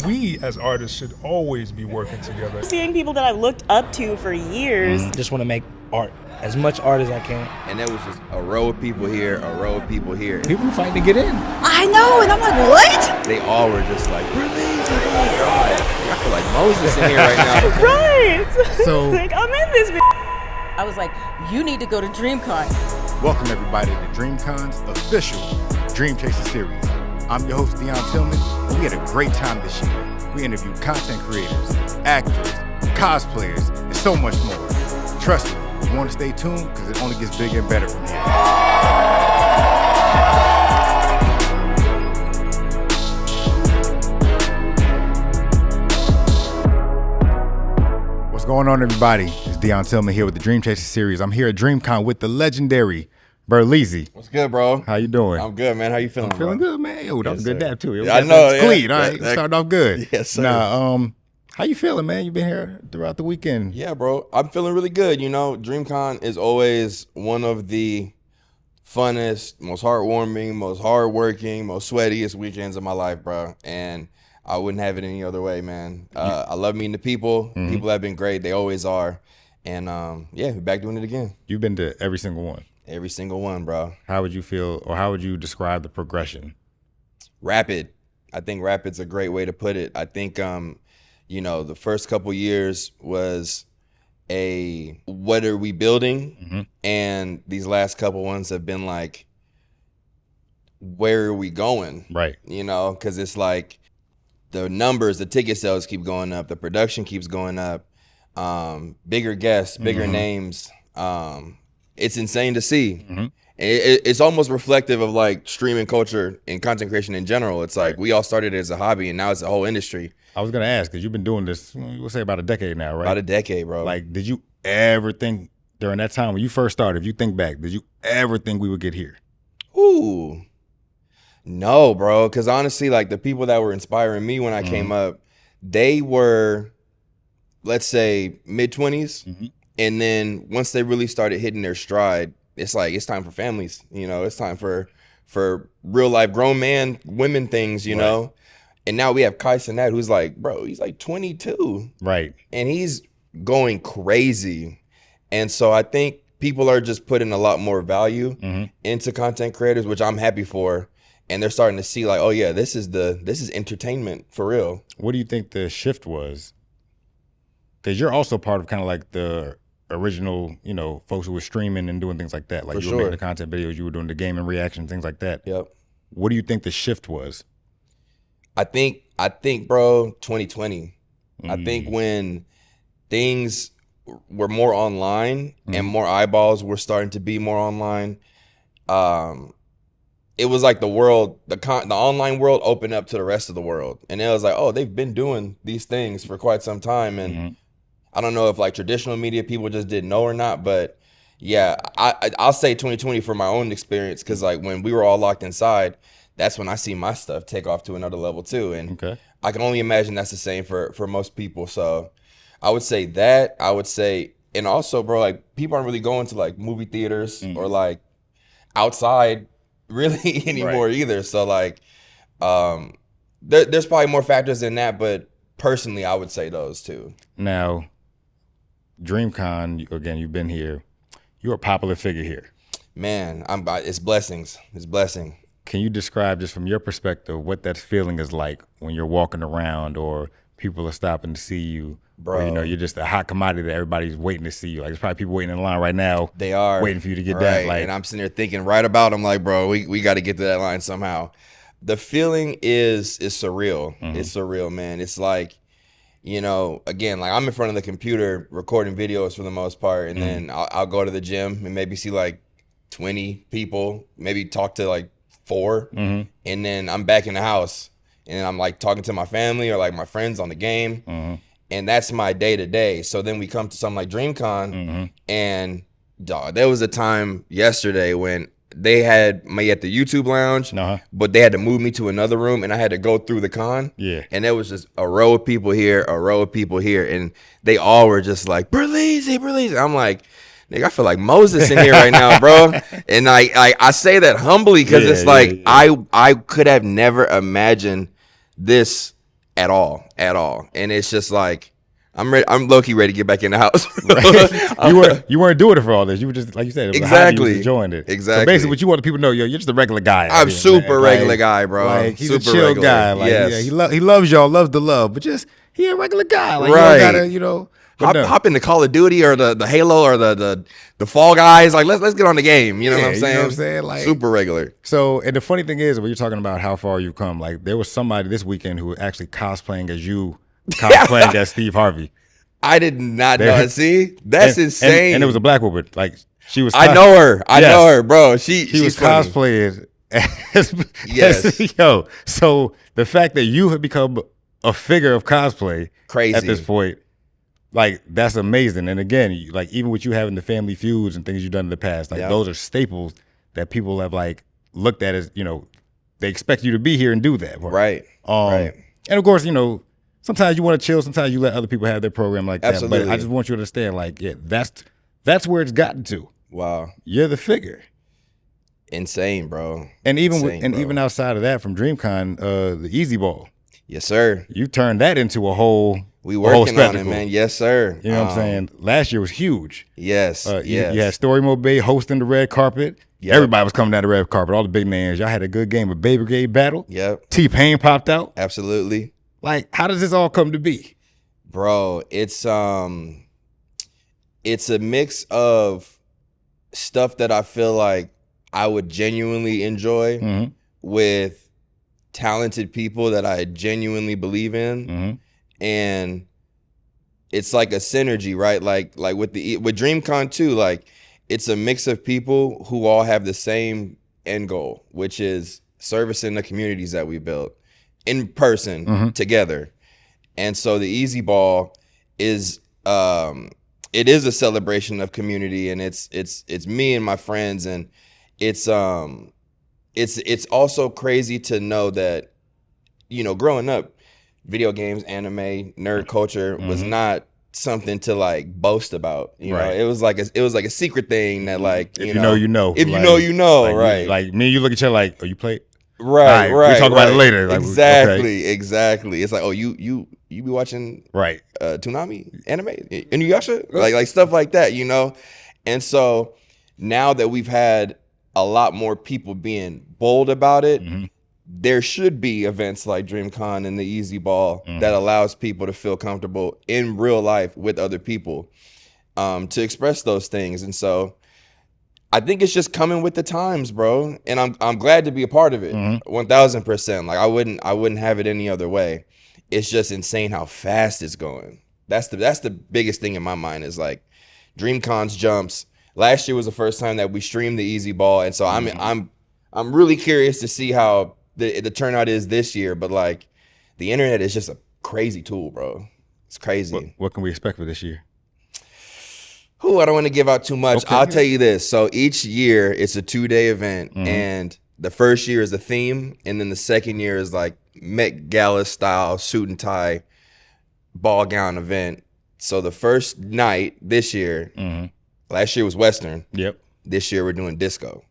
we as artists should always be working together. Seeing people that I've looked up to for years. Just want to make art, as much art as I can. And there was just a row of people here, a row of people here. People fighting to get in. I know, and I'm like, what? They all were just like, I feel like Moses in here right now. Right. So like, I'm in this. I was like, you need to go to Dreamcon. welcome everybody to Dreamcon's official Dream Chaser series. I'm your host, Deon Tillman, and we had a great time this year. We interviewed content creators, actors, cosplayers, and so much more. Trust me, you want to stay tuned because it only gets bigger and better from here. What's going on, everybody? It's Deon Tillman here with the Dream Chaser series. I'm here at Dreamcon with the legendary Berleezy. What's good, bro? How you doing? I'm good, man. How you feeling, I'm feeling bro? good, man. Yo, that was a good dab, too. Yeah, I know. It's clean. All right, starting off good. Yes, sir. Now, how you feeling, man? You've been here throughout the weekend. Yeah, bro. I'm feeling really good. You know, Dreamcon is always one of the funnest, most heartwarming, most hardworking, most sweatiest weekends of my life, bro. And I wouldn't have it any other way, man. I love meeting the people. Mm-hmm. People have been great. They always are. And yeah, we're back doing it again. You've been to every single one. Every single one, bro. How would you feel, or how would you describe the progression? Rapid. I think rapid's a great way to put it. I think, you know, the first couple years was a what are we building? Mm-hmm. And these last couple ones have been like, where are we going? Right. You know, because it's like the numbers, the ticket sales keep going up, the production keeps going up, bigger guests, bigger Mm-hmm. names. It's insane to see. Mm-hmm. It's almost reflective of like streaming culture and content creation in general. It's like we all started as a hobby and now it's a whole industry. I was going to ask, because you've been doing this, we'll say about a decade now, right? About a decade, bro. Like, did you ever think during that time when you first started, if you think back, did you ever think we would get here? Ooh. No, bro. Because honestly, like the people that were inspiring me when I came up, they were, let's say, mid-20s. Mm-hmm. And then once they really started hitting their stride, it's like, it's time for families. You know, it's time for real life grown man, women things, you know? And now we have Kai Cenat, who's like, bro, he's like 22. Right. And he's going crazy. And so I think people are just putting a lot more value into content creators, which I'm happy for. And they're starting to see like, oh yeah, this is entertainment for real. What do you think the shift was? Because you're also part of kind of like the original, you know, folks who were streaming and doing things like that. Like For you sure. were making the content videos, you were doing the gaming reaction, things like that. Yep. What do you think the shift was? I think, bro, 2020. I think when things were more online and more eyeballs were starting to be more online, it was like the world, the online world opened up to the rest of the world. And it was like, oh, they've been doing these things for quite some time. And I don't know if like traditional media people just didn't know or not, but yeah, I'll say 2020 for my own experience. Cause like when we were all locked inside, that's when I see my stuff take off to another level too. And I can only imagine that's the same for most people. So I would say that. And also, bro, like people aren't really going to like movie theaters or like outside really anymore either. So like there's probably more factors than that, but personally I would say those two. Now, Dreamcon, again, you've been here. You're a popular figure here. Man, it's blessings. It's blessing. Can you describe just from your perspective what that feeling is like when you're walking around or people are stopping to see you? Bro. Or, you know, you're just a hot commodity that everybody's waiting to see you. Like there's probably people waiting in line right now. They are. Waiting for you to get right. that. Like, and I'm sitting there thinking right about them like, bro, we got to get to that line somehow. The feeling is surreal. It's surreal, man. It's like, you know, again, like I'm in front of the computer recording videos for the most part. And then I'll go to the gym and maybe see like 20 people, maybe talk to like 4. And then I'm back in the house and I'm like talking to my family or like my friends on the game. And that's my day to day. So then we come to something like Dreamcon and dog, there was a time yesterday when they had me at the YouTube lounge, but they had to move me to another room and I had to go through the con. Yeah. And there was just a row of people here, a row of people here. And they all were just like, Berleezy, Berleezy. I'm like, nigga, I feel like Moses in here right now, bro. And I say that humbly because it's like I could have never imagined this at all. And it's just like, I'm low-key ready to get back in the house. You weren't doing it for all this. You were just, like you said, it was Exactly. you was enjoying it. Exactly. So basically, what you want the people to know, you're just a regular guy. I'm super regular like, guy, bro. Like, he's super a chill regular. guy. Like, yes. yeah, he loves y'all, loves the love, but just he a regular guy. Like, right. You don't gotta, you know. Hop into Call of Duty or the Halo or the Fall Guys. Like, let's get on the game. You know what I'm saying? You know what I'm saying? Like, super regular. So, and the funny thing is, when you're talking about how far you've come, like there was somebody this weekend who was actually cosplaying as you, cosplaying as Steve Harvey. I did not know. See, that's insane. And it was a black woman. Like she was. I know her. I know her, bro. She was funny. cosplaying as Yes. Yo. So the fact that you have become a figure of cosplay Crazy. at this point, like that's amazing. And again, like even with you having the family feuds and things you've done in the past, like those are staples that people have like looked at as, you know, they expect you to be here and do that. Right. Right. And of course, you know, sometimes you want to chill. Sometimes you let other people have their program like that. Absolutely. But I just want you to understand, like, yeah, that's where it's gotten to. Wow. You're the figure. Insane, bro. And even Insane, bro. even outside of that, from Dreamcon, the EEZY Ball, Yes, sir. you turned that into a whole. We a working whole on it, spectacle. man. Yes, sir. You know what I'm saying? Last year was huge. Yes. You had Story Mobile hosting the red carpet. Yep. Everybody was coming down the red carpet. All the big names. Y'all had a good game of Bay Brigade battle. Yep. T-Pain popped out. Absolutely. Like, how does this all come to be? Bro, it's a mix of stuff that I feel like I would genuinely enjoy with talented people that I genuinely believe in. And it's like a synergy, right? Like with Dreamcon too, like it's a mix of people who all have the same end goal, which is servicing the communities that we built in person together. And so the EEZY Ball is it is a celebration of community, and it's me and my friends, and it's also crazy to know that, you know, growing up, video games, anime, nerd culture was not something to like boast about. You know, it was like a secret thing that like If you know, you know. If you know, you know, like, right? Like me and you look at each other like, oh, you played? Right. We'll talk about it later. Like, Exactly. It's like, oh, you be watching Toonami anime, Inuyasha, like stuff like that, you know. And so now that we've had a lot more people being bold about it, there should be events like Dreamcon and the EEZY Ball that allows people to feel comfortable in real life with other people to express those things. And so I think it's just coming with the times, bro. And I'm glad to be a part of it. 1000%. Like I wouldn't have it any other way. It's just insane how fast it's going. That's the biggest thing in my mind is like Dreamcon's jumps. Last year was the first time that we streamed the EEZY Ball, and so I'm really curious to see how the turnout is this year. But like the internet is just a crazy tool, bro. It's crazy. What can we expect for this year? Ooh, I don't want to give out too much. Okay. I'll tell you this. So each year it's a 2-day event, and the first year is a theme, and then the second year is like Met Gala style suit and tie ball gown event. So the first night this year, last year was Western. Yep. This year we're doing disco.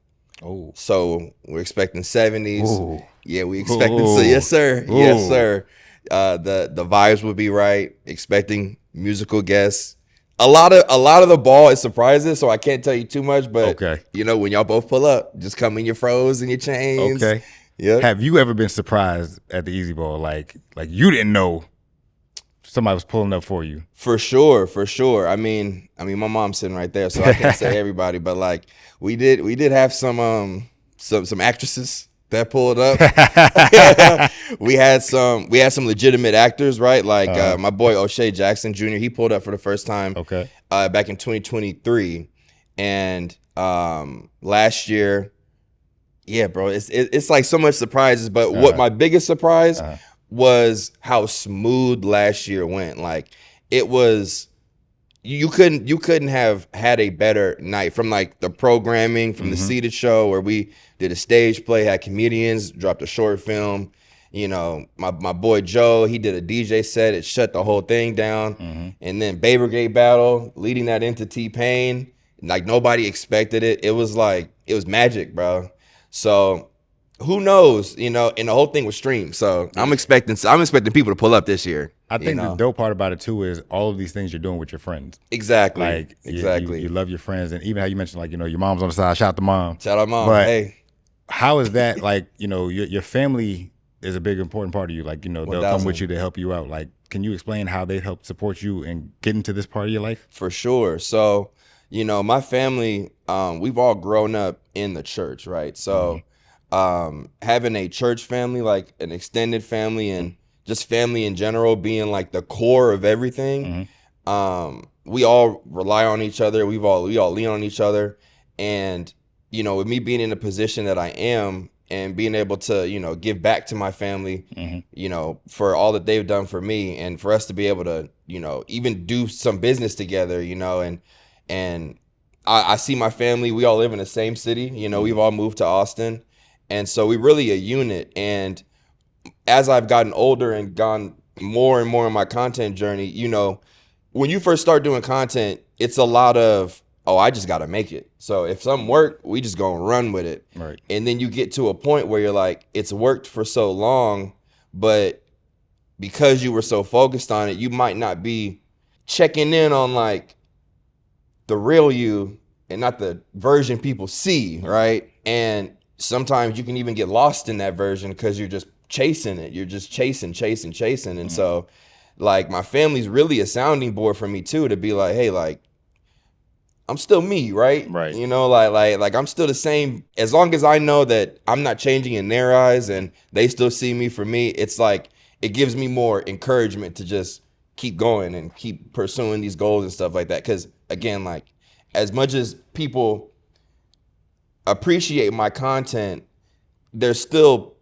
Oh. So we're expecting 70s. Ooh. Yeah, we expecting so yes sir. Ooh. Yes sir. The vibes will be right. Expecting musical guests. A lot of the ball is surprises, so I can't tell you too much, but you know, when y'all both pull up, just come in your fros and your chains. Okay. Yeah. Have you ever been surprised at the EEZY Ball? Like you didn't know somebody was pulling up for you? For sure. I mean, my mom's sitting right there, so I can't say everybody, but like we did have some actresses that pulled up. we had some legitimate actors, right? Like my boy O'Shea Jackson Jr. He pulled up for the first time. Back in 2023, and last year, yeah, bro, it's like so much surprises. But what my biggest surprise was how smooth last year went. Like it was. You couldn't have had a better night from like the programming, from the seated show where we did a stage play, had comedians, dropped a short film. You know, my boy Joe, he did a DJ set. It shut the whole thing down. And then Bay Brigade battle, leading that into T-Pain. Like nobody expected it. It was magic, bro. So who knows, and the whole thing was streamed. So I'm expecting people to pull up this year. I think the dope part about it too is all of these things you're doing with your friends. Exactly. Like exactly. You love your friends, and even how you mentioned, like, your mom's on the side. Shout out to mom. Shout out mom. But hey, how is that? Like, your family is a big important part of you. Like, they'll 1,000. come with you to help you out. Like, can you explain how they help support you and get into this part of your life? For sure. So, my family, we've all grown up in the church, right? So, having a church family, like an extended family, and just family in general being like the core of everything. We all rely on each other. We all lean on each other. And, with me being in the position that I am and being able to, give back to my family, for all that they've done for me, and for us to be able to, even do some business together, and I see my family, we all live in the same city, we've all moved to Austin. And so we're really a unit. And as I've gotten older and gone more and more in my content journey, when you first start doing content, it's a lot of, I just got to make it. So if something worked, we just gonna run with it. Right. And then you get to a point where you're like, it's worked for so long, but because you were so focused on it, you might not be checking in on like the real you and not the version people see, right? And sometimes you can even get lost in that version because you're just chasing it. You're just chasing. And so, like, my family's really a sounding board for me too, to be like, hey, like, I'm still me, right? Right. Like I'm still the same. As long as I know that I'm not changing in their eyes and they still see me for me, it's like, it gives me more encouragement to just keep going and keep pursuing these goals and stuff like that. Because again, like, as much as people appreciate my content, there's still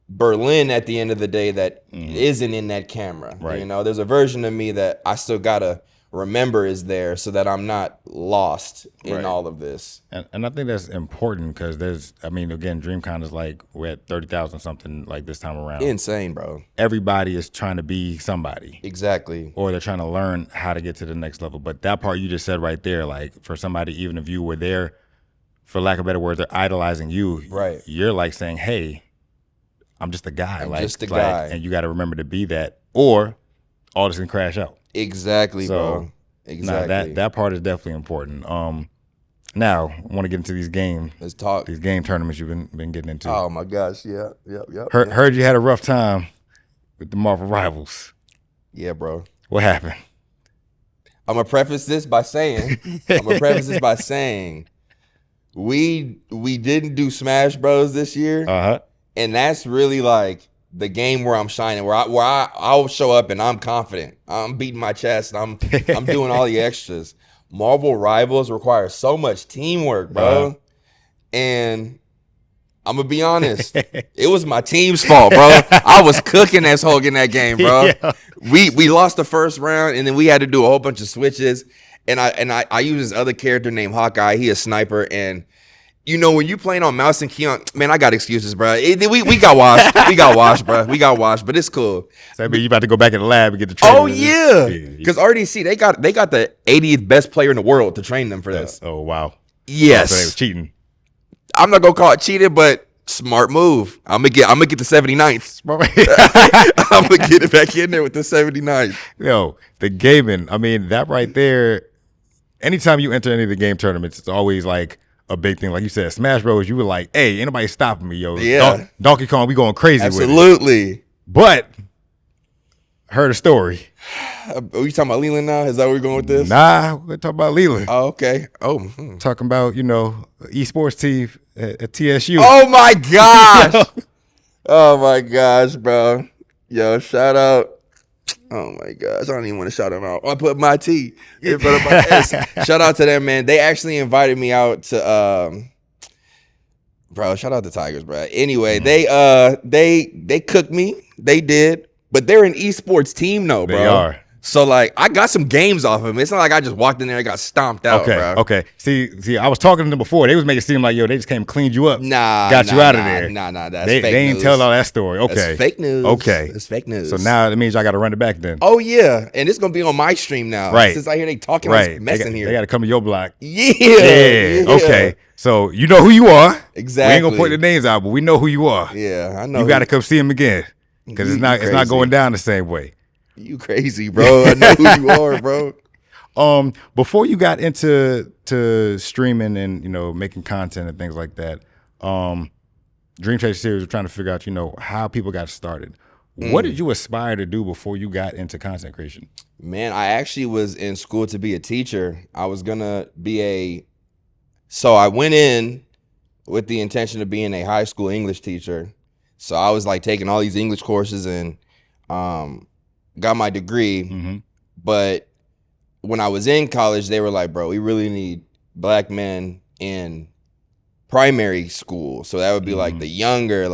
Berlin at the end of the day that isn't in that camera. Right. There's a version of me that I still gotta remember is there so that I'm not lost in all of this. And I think that's important because again, Dreamcon is like, we're at 30,000 something like this time around. Insane, bro. Everybody is trying to be somebody. Exactly. Or they're trying to learn how to get to the next level. But that part you just said right there, like, for somebody, even if you were there, for lack of better words, they're idolizing you. Right. You're like saying, hey, I'm just a guy. I'm just a guy. And you got to remember to be that, or all this can crash out. Exactly, bro. Exactly. That part is definitely important. Now I want to get into these Let's talk. These game tournaments you've been getting into. Oh my gosh, yeah. Heard you had a rough time with the Marvel Rivals. Yeah, bro. What happened? I'm gonna preface this by saying, we didn't do Smash Bros this year, and that's really like the game where I'm shining, where I'll show up and I'm confident, I'm beating my chest, and I'm doing all the extras. Marvel Rivals requires so much teamwork, bro, and I'm gonna be honest, it was my team's fault, bro. I was cooking as Hulk in that game, bro. Yeah. We lost the first round, and then we had to do a whole bunch of switches. And I use this other character named Hawkeye. He a sniper, and when you playing on mouse and keyboard, man, I got excuses, bro. We got washed. Bro. We got washed, but it's cool. So I mean, you about to go back in the lab and get the training. Oh yeah, because RDC they got the 80th best player in the world to train them for this. Oh wow. Yes. So they was cheating. I'm not gonna call it cheating, but smart move. I'm gonna get the 79th. I'm gonna get it back in there with the 79th. Yo, the gaming. I mean, that right there. Anytime you enter any of the game tournaments, it's always like a big thing. Like you said, Smash Bros. You were like, hey, ain't nobody stopping me, yo. Yeah. Donkey Kong, we going crazy with it. Absolutely. But heard a story. Are we talking about Leland now? Is that where we're going with this? Nah, we're talking about Leland. Oh, okay. Talking about, esports team at TSU. Oh my gosh. Oh my gosh, bro. Yo, shout out. Oh my gosh, I don't even want to shout them out. I put my T in front of my S. Shout out to them, man. They actually invited me out to bro, shout out to Tigers, bro. Anyway, they cooked me. They did. But they're an esports team though, bro. They are. So like I got some games off of him. It's not like I just walked in there and got stomped out, bro. Okay. See, I was talking to them before. They was making it seem like, yo, they just came and cleaned you up. Got you out of there. Nah, that's they, fake they ain't news. tell all that story. Okay. That's fake news. Okay. It's fake news. So now that means I got to run it back then. Oh yeah, and it's gonna be on my stream now. Right. Since I hear they talking Right. this mess in here. They got to come to your block. Yeah. Okay. So you know who you are. Exactly. We ain't gonna point the names out, but we know who you are. Yeah, I know. You got to come see him again because it's not going down the same way. You crazy, bro. I know who you are, bro. Before you got into streaming and making content and things like that, Dream Chaser series, we're trying to figure out how people got started. What did you aspire to do before you got into content creation? Man, I actually was in school to be a teacher. I was gonna be so I went in with the intention of being a high school English teacher. So I was like taking all these English courses and got my degree. Mm-hmm. But when I was in college, they were like, bro, we really need black men in primary school. So that would be like the younger,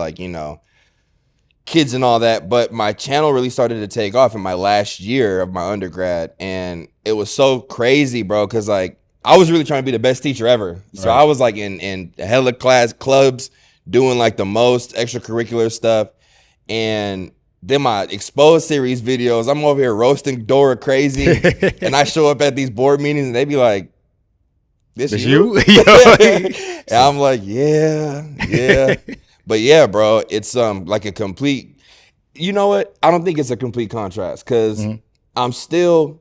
kids and all that. But my channel really started to take off in my last year of my undergrad. And it was so crazy, bro, because I was really trying to be the best teacher ever. So I was in hella class clubs doing the most extracurricular stuff. And then my exposed series videos, I'm over here roasting Dora crazy. And I show up at these board meetings and they be like, this you? And I'm like, yeah. But yeah, bro, it's like a complete, you know what? I don't think it's a complete contrast because I'm still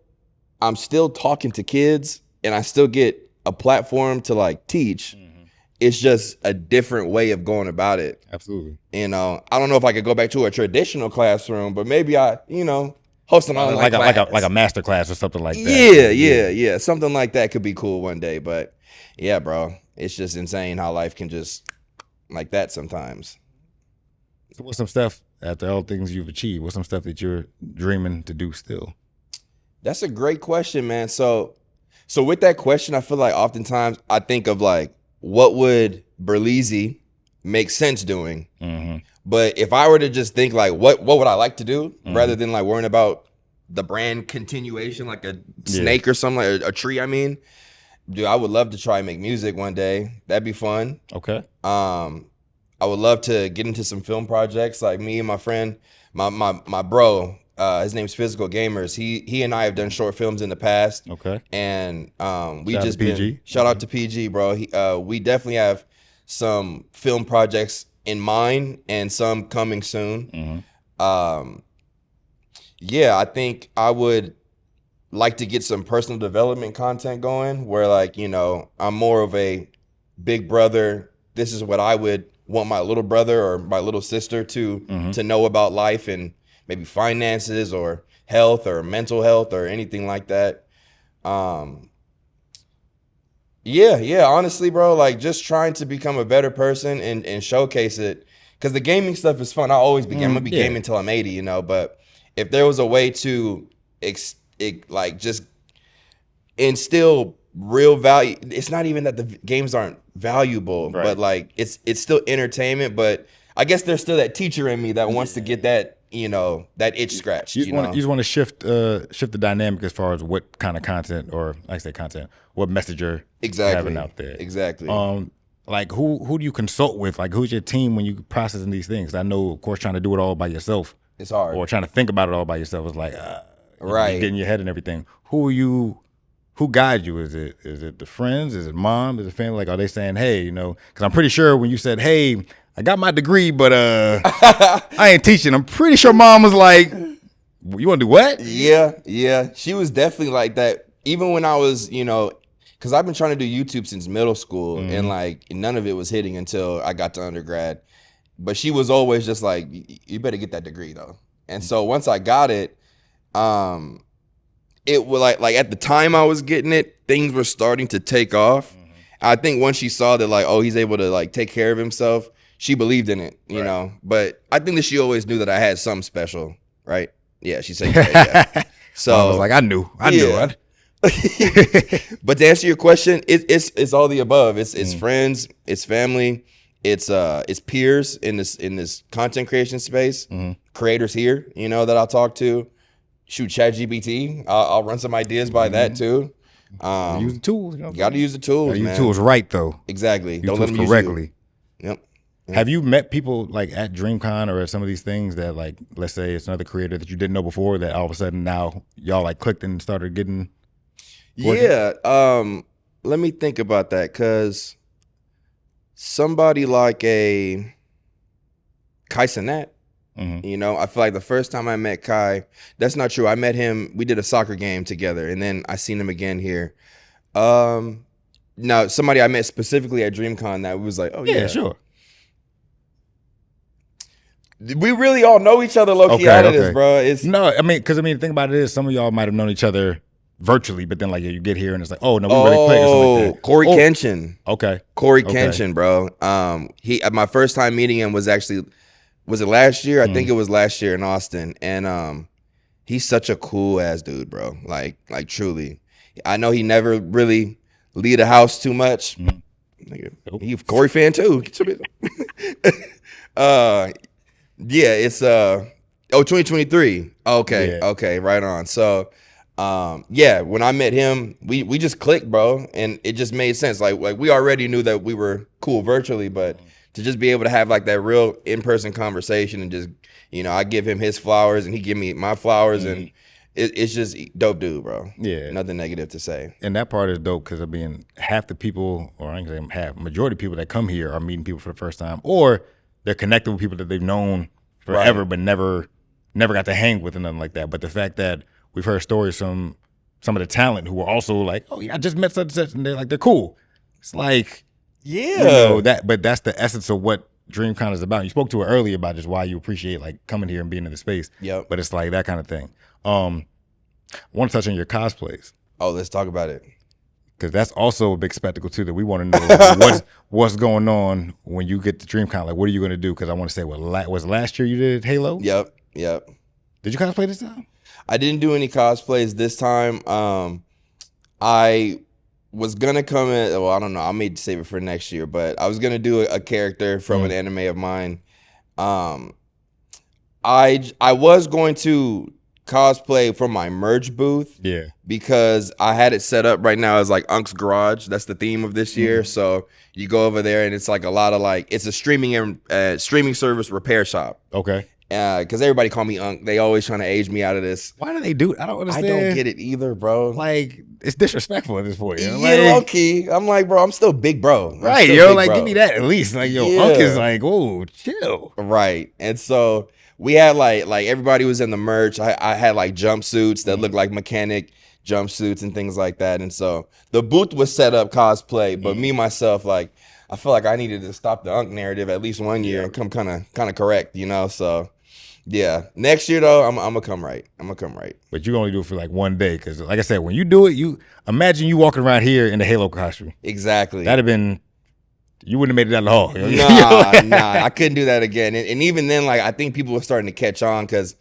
talking to kids and I still get a platform to teach. It's just a different way of going about it. Absolutely. I don't know if I could go back to a traditional classroom, but maybe I, host an online class. like a master class or something like that. Yeah. Something like that could be cool one day. But yeah, bro, it's just insane how life can just like that sometimes. So what's some stuff after all things you've achieved? What's some stuff that you're dreaming to do still? That's a great question, man. So with that question, I feel like oftentimes I think of what would Berleezy make sense doing? Mm-hmm. But if I were to just think what would I like to do rather than worrying about the brand continuation, like a snake or something, like a tree, dude, I would love to try and make music one day. That'd be fun. Okay. I would love to get into some film projects. Like me and my friend, my bro, his name's Physical Gamers. He and I have done short films in the past. Okay. And we Shout out just to PG. Shout out to PG, bro. We definitely have some film projects in mind and some coming soon. Yeah, I think I would like to get some personal development content going where I'm more of a big brother. This is what I would want my little brother or my little sister to know about life and maybe finances or health or mental health or anything like that. Yeah, honestly, bro, just trying to become a better person and showcase it. Because the gaming stuff is fun. I always be gaming. I'm going to be gaming until I'm 80, but if there was a way to just instill real value, it's not even that the games aren't valuable, but it's still entertainment. But I guess there's still that teacher in me that wants to get that, that itch scratched. You just want to shift the dynamic as far as what kind of content, or I say content, what message you're having out there. Exactly. Who do you consult with? Who's your team when you processing these things? I know, of course, trying to do it all by yourself, it's hard. Or trying to think about it all by yourself is right. You get in your head and everything. Who guides you? Is it the friends? Is it mom? Is it family? Are they saying, hey, because I'm pretty sure when you said, hey, I got my degree, but I ain't teaching. I'm pretty sure mom was like, you want to do what? Yeah. She was definitely like that. Even when I was, because I've been trying to do YouTube since middle school, and none of it was hitting until I got to undergrad. But she was always just like, you better get that degree though. And so once I got it, it was like at the time I was getting it, things were starting to take off. I think once she saw that he's able to take care of himself, she believed in it, you know. But I think that she always knew that I had something special, right? Yeah, she said yeah. So I was like, I knew. But to answer your question, it's all the above. It's friends, it's family, it's peers in this content creation space, creators here, that I'll talk to, shoot, ChatGPT. I'll run some ideas by that too. Use the tools. You know Got to use the tools, use man. the tools right though. Exactly. Use Don't let tools them correctly. use you. Yep. Have you met people like at Dreamcon or at some of these things that like, let's say it's another creator that you didn't know before that all of a sudden now y'all like clicked and started getting working? Yeah. Let me think about that, because somebody like a Kai Cenat, you know, I feel like the first time I met Kai, that's not true. I met him, we did a soccer game together, and then I seen him again here. Now, somebody I met specifically at Dreamcon that was like, oh yeah, sure. We really all know each other low-key out of this, bro. It's no, I mean, because I mean, the thing about it is some of y'all might have known each other virtually, but then like you get here and it's like, oh no, we really click or something like that. Corey Kenshin. Okay. Corey Kenshin, bro. He my first time meeting him was it last year? I think it was last year in Austin. And he's such a cool ass dude, bro. Like truly. I know he never really leave the house too much. He's a Corey fan too. Yeah, it's 2023. Okay, right on. So yeah, when I met him, we just clicked, bro, and it just made sense. Like we already knew that we were cool virtually, but to just be able to have like that real in-person conversation and just, you know, I give him his flowers and he give me my flowers, and it's just dope dude, bro. Yeah. Nothing negative to say. And that part is dope because I mean, half the people, or I ain't gonna say half, majority of people that come here are meeting people for the first time, or they're connected with people that they've known forever, but never got to hang with and nothing like that. But the fact that we've heard stories from some of the talent who are also like, oh yeah, I just met such and such, and they're cool. It's like, yeah, you know, but that's the essence of what DreamCon is about. You spoke to it earlier about just why you appreciate like coming here and being in the space. Yep. But it's like that kind of thing. I want to touch on your cosplays. Oh, let's talk about it. Because that's also a big spectacle too that we want to know what's going on when you get to DreamCon. Like, what are you going to do? Because I want to say, was last year you did Halo? Yep. Did you cosplay this time? I didn't do any cosplays this time. I was gonna come in. Well, I don't know. I may save it for next year, but I was gonna do a character from an anime of mine. I was going to cosplay from my merch booth. Yeah. Because I had it set up right now as like Unk's Garage. That's the theme of this year. So you go over there and it's like a lot of like, it's a streaming service repair shop. Okay. Because everybody call me Unk. They always trying to age me out of this. Why do they do it? I don't understand. I don't get it either, bro. Like, it's disrespectful at this point. You know? Yeah, low key. I'm like, bro, I'm still big bro. Right, yo, like, give me that at least. Like, yo, Unk is like, oh, chill. Right. And so we had like everybody was in the merch. I had like jumpsuits that looked like mechanic jumpsuits and things like that. And so the booth was set up cosplay, but me myself, like, I feel like I needed to stop the Unk narrative at least 1 year and come kind of correct, you know? So yeah, next year though, I'm gonna come right. But you only do it for like 1 day, because like I said, when you do it, you imagine you walking around here in the Halo costume. Exactly. That'd have been, you wouldn't have made it down the hall. Nah, I couldn't do that again. And even then, like, I think people were starting to catch on, because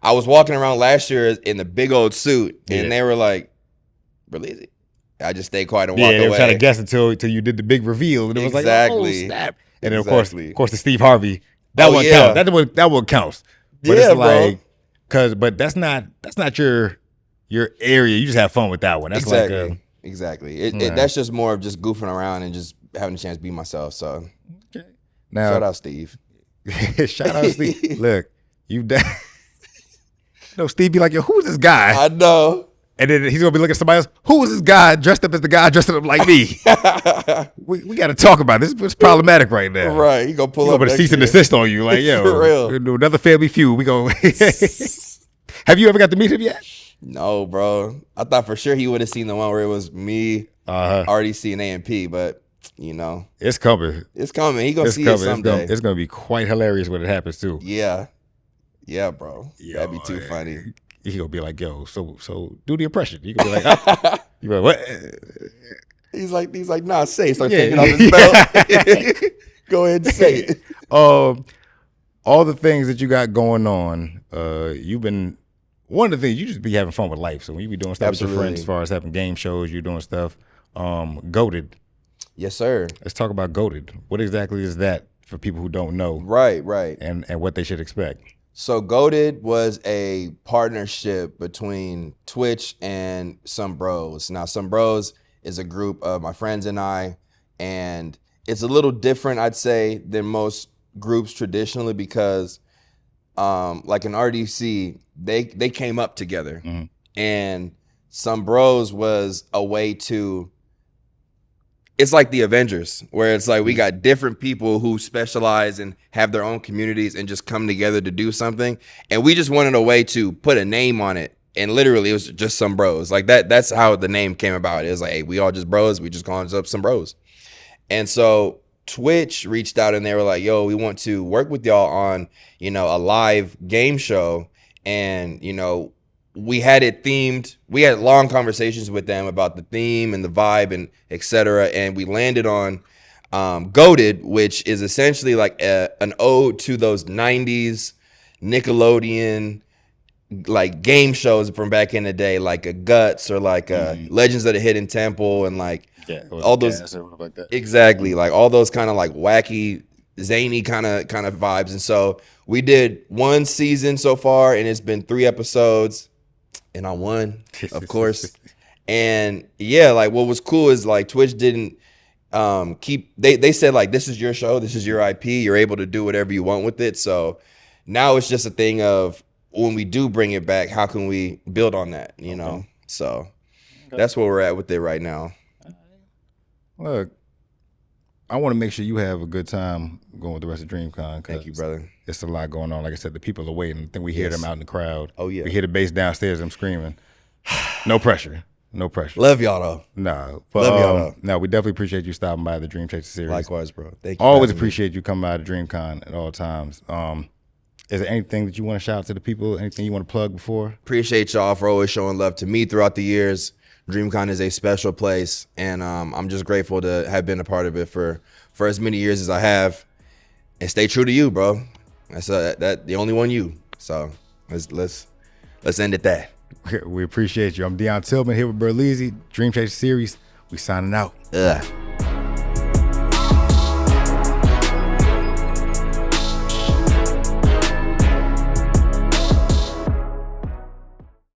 I was walking around last year in the big old suit, and they were like, Berleezy. I just stayed quiet and walked away. Yeah, they were trying to guess until you did the big reveal, and it was like, oh snap! And then of course the Steve Harvey, that one counts. That one counts. But it's like, but that's not your area. You just have fun with that one. That's exactly. That's just more of just goofing around and just having a chance to be myself. So now, shout out Steve. Shout out Steve. Look, no, Steve be like, yo, who's this guy? I know. And then he's gonna be looking at somebody else. Who is this guy dressed up as the guy dressed up like me? we got to talk about this. It's problematic right now. Right? You gonna pull up a cease and desist on you, like, yo, for real. We'll do another Family Feud. We go. Have you ever got to meet him yet? No, bro. I thought for sure he would have seen the one where it was me, RDC, and AMP, but you know, it's coming. It's coming. He gonna see it someday. It's gonna be quite hilarious when it happens too. Yeah, bro. That'd be too funny. He gonna be like, yo, so do the impression. You gonna be like, you be like, what? He's like, nah, say it. Start taking off his belt. Go ahead and say it. All the things that you got going on, you've been, one of the things, you just be having fun with life. So when you be doing stuff with your friends, as far as having game shows, you're doing stuff, Goated. Yes, sir. Let's talk about Goated. What exactly is that for people who don't know? Right. And what they should expect? So Goated was a partnership between Twitch and Some Bros. Now, Some Bros is a group of my friends and I, and it's a little different, I'd say, than most groups traditionally because, like in RDC, they came up together, and Some Bros was a way to. It's like the Avengers, where it's like we got different people who specialize and have their own communities and just come together to do something. And we just wanted a way to put a name on it. And literally, it was just Some Bros. Like that's how the name came about. It was like, hey, we all just bros. We just call ourselves Some Bros. And so Twitch reached out and they were like, yo, we want to work with y'all on, a live game show. And, we had it themed. We had long conversations with them about the theme and the vibe and et cetera. And we landed on Goated, which is essentially like an ode to those 90s Nickelodeon like game shows from back in the day, like a Guts or like Legends of the Hidden Temple and like all those like that. Exactly, like all those kind of like wacky, zany kind of vibes. And so we did one season so far, and it's been 3 episodes. And I won, of course. And yeah, like what was cool is like Twitch didn't they said like, this is your show, this is your IP, you're able to do whatever you want with it. So now it's just a thing of when we do bring it back, how can we build on that, you know? So that's where we're at with it right now. Look, I want to make sure you have a good time going with the rest of Dreamcon. Thank you, brother. It's a lot going on. Like I said, the people are waiting. I think we hear them out in the crowd. Oh, yeah. We hear the bass downstairs, them screaming. No pressure. No pressure. Love y'all, though. Nah. But, Love y'all, though. No, we definitely appreciate you stopping by the Dream Chaser series. Likewise, bro. Thank you. Always appreciate you coming by the Dreamcon at all times. Is there anything that you want to shout out to the people? Anything you want to plug before? Appreciate y'all for always showing love to me throughout the years. Dreamcon is a special place, and I'm just grateful to have been a part of it for as many years as I have. And stay true to you, bro. That's that the only one you. So let's end it there. We appreciate you. I'm Deion Tillman here with Berleezy, Dream Chaser series. We signing out. Ugh.